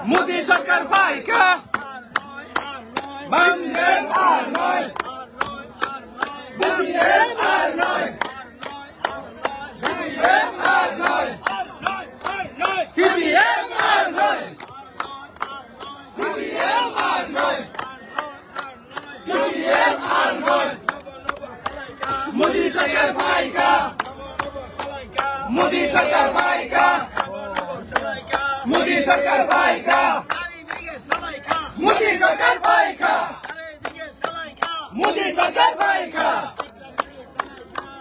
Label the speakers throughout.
Speaker 1: मोदी सरकार पाएगा Banggen Arnoy CBM Arnoy CBM Arnoy CBM Arnoy CBM Arnoy CBM Arnoy Modi सरकार पाएगा मोदी सरकार पाएगा मोदी सरकार पाएगा मोदी सरकार पाएगा मोदी सरकार पाएगा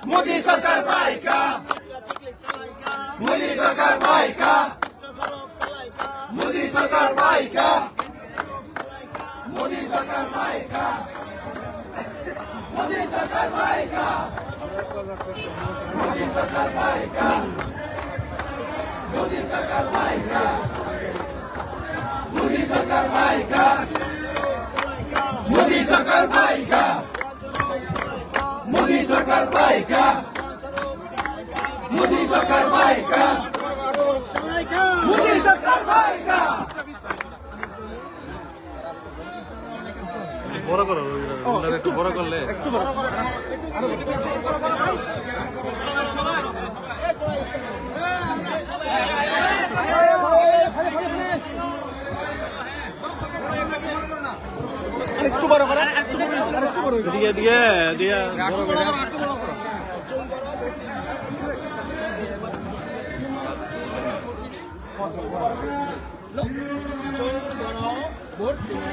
Speaker 1: मोदी सरकार पाएगा मोदी सरकार पाएगा मोदी सरकार पाएगा मोदी सरकार पाएगा मोदी सरकार पाएगा मोदी सरकार पाएगा मोदी सरकार पाएगा मोदी सरकार पाएगा मोदी सरकार पाएगा मोदी सरकार पाएगा मोदी सरकार पाएगा मोदी सरकार पाएगा
Speaker 2: বড় করো একটু বড় করলে একটু বড় একটু বড় করে দিয়ে দিয়ে দিয়ে বড় করে
Speaker 3: চল বড় ভোট দিলে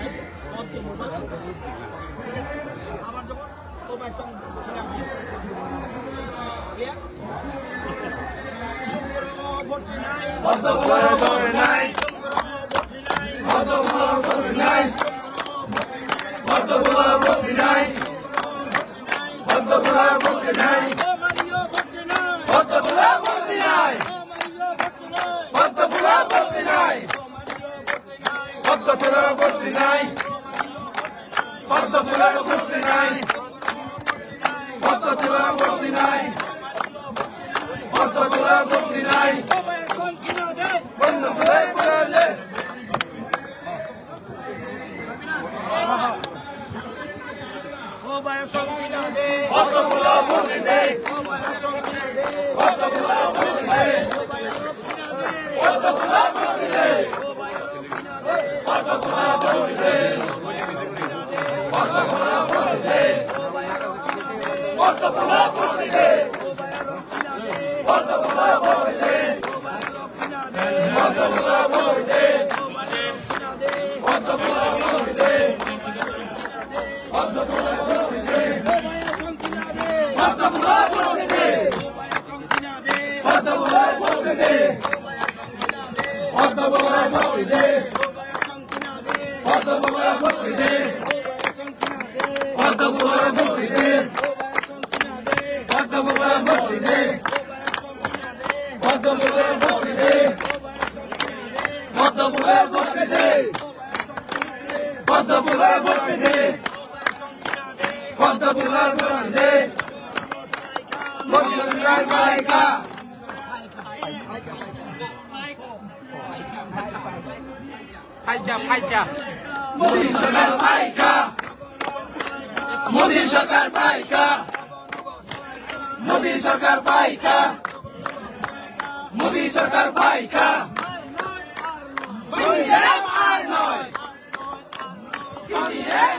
Speaker 3: ঠিক আছে আমার যখন তোমার সঙ্গে কিনা ক্লিয়ার চল বড় ভোট নাই
Speaker 1: কত বড় ভোট নাই কত বড় ভোট নাই কত বড় ভোট নাই কত বড় ভোট নাই কত বড় ভোট নাই কত বড় ভোট নাই কত বড় ভোট নাই কত বড় ভোট নাই কত বড় ভোট নাই কত বড় ভোট নাই বন্ধ করে বলে
Speaker 3: ও ভাই সংকিনা দে
Speaker 1: কত বড় ভোট দে
Speaker 3: ও ভাই সংকিনা দে
Speaker 1: কত বড় ভোট দে কত বড় ভোট দে কত বড় ভোট দে কত বড় ভোট দে কত বড় ভোট দে কত বড় ভোট দে কত বড় ভোট দে কত বড় ভোট দে কত বড় ভোট দে কত বড় ভোট দে কত বড় ভোট দে কত বড় ভোট দে কত বড় ভোট দে কত বড় ভোট দে কত বড় ভোট দে কত বড় ভোট দে কত বড় ভোট দে কত বড় ভোট দে কত বড় ভোট দে মোদি সরকার পাएगा मोदी सरकार पाएगा मोदी सरकार पाएगा मोदी सरकार पाएगा मोदी सरकार पाएगा CBM Arnoy CBM